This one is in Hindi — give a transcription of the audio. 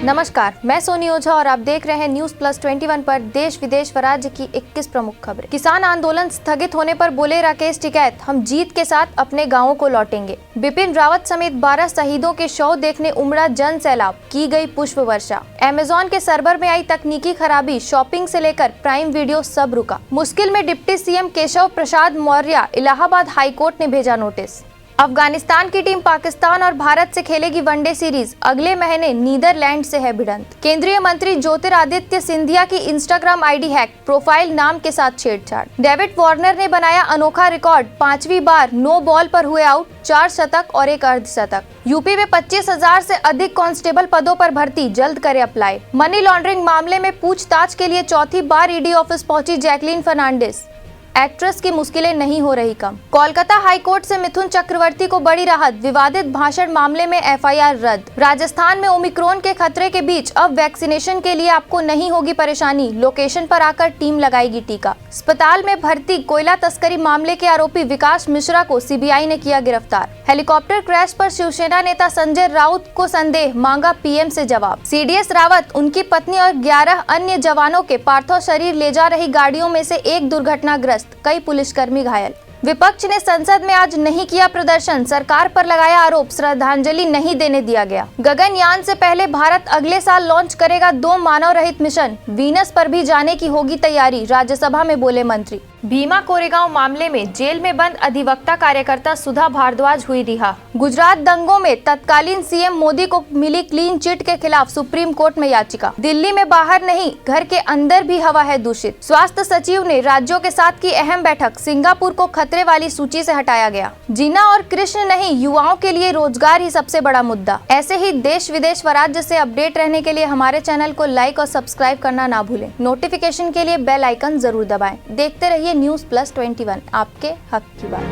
नमस्कार, मैं सोनी ओझा और आप देख रहे हैं न्यूज प्लस 21 पर देश विदेश व राज्य की 21 प्रमुख खबरें। किसान आंदोलन स्थगित होने पर बोले राकेश टिकैत, हम जीत के साथ अपने गांवों को लौटेंगे। बिपिन रावत समेत 12 शहीदों के शव देखने उमड़ा जन सैलाब, की गई पुष्प वर्षा। अमेजॉन के सर्वर में आई तकनीकी खराबी, शॉपिंग से लेकर प्राइम वीडियो सब रुका। मुश्किल में deputy CM Keshav Prasad Maurya, Allahabad high court ने भेजा नोटिस। अफगानिस्तान की टीम पाकिस्तान और भारत से खेलेगी वनडे सीरीज, अगले महीने नीदरलैंड से है भिड़ंत। केंद्रीय मंत्री ज्योतिरादित्य सिंधिया की इंस्टाग्राम आईडी हैक, प्रोफाइल नाम के साथ छेड़छाड़। डेविड वार्नर ने बनाया अनोखा रिकॉर्ड, 5वीं बार नो बॉल पर हुए आउट, 4 शतक और 1 अर्धशतक। यूपी में 25,000 से अधिक कांस्टेबल पदों पर भर्ती, जल्द करे अप्लाई। मनी लॉन्ड्रिंग मामले में पूछताछ के लिए चौथी बार ईडी ऑफिस पहुंची जैकलीन फर्नांडिस। एक्ट्रेस की मुश्किलें नहीं हो रही कम। कोलकाता हाईकोर्ट से मिथुन चक्रवर्ती को बड़ी राहत, विवादित भाषण मामले में एफआईआर रद्द। राजस्थान में ओमिक्रॉन के खतरे के बीच अब वैक्सीनेशन के लिए आपको नहीं होगी परेशानी, लोकेशन पर आकर टीम लगाएगी टीका। अस्पताल में भर्ती कोयला तस्करी मामले के आरोपी विकास मिश्रा को सीबीआई ने किया गिरफ्तार। हेलीकॉप्टर क्रैश पर शिवसेना नेता संजय राउत को संदेह, मांगा पीएम से जवाब। सीडीएस रावत, उनकी पत्नी और 11 अन्य जवानों के पार्थिव शरीर ले जा रही गाड़ियों में से एक दुर्घटनाग्रस्त, कई पुलिसकर्मी घायल। विपक्ष ने संसद में आज नहीं किया प्रदर्शन, सरकार पर लगाया आरोप, श्रद्धांजलि नहीं देने दिया गया। गगनयान से पहले भारत अगले साल लॉन्च करेगा 2 मानव रहित मिशन, वीनस पर भी जाने की होगी तैयारी, राज्यसभा में बोले मंत्री। भीमा कोरेगांव मामले में जेल में बंद अधिवक्ता कार्यकर्ता सुधा भारद्वाज हुई रिहा। गुजरात दंगों में तत्कालीन सीएम मोदी को मिली क्लीन चिट के खिलाफ सुप्रीम कोर्ट में याचिका। दिल्ली में बाहर नहीं, घर के अंदर भी हवा है दूषित। स्वास्थ्य सचिव ने राज्यों के साथ की अहम बैठक, सिंगापुर को खतरे वाली सूची से हटाया गया। जीना और कृष्ण नहीं, युवाओं के लिए रोजगार ही सबसे बड़ा मुद्दा। ऐसे ही देश विदेश व राज्य से अपडेट रहने के लिए हमारे चैनल को लाइक और सब्सक्राइब करना ना भूलें। नोटिफिकेशन के लिए बेल आइकन जरूर दबाएं। देखते रहिए न्यूज प्लस 21, आपके हक की बात।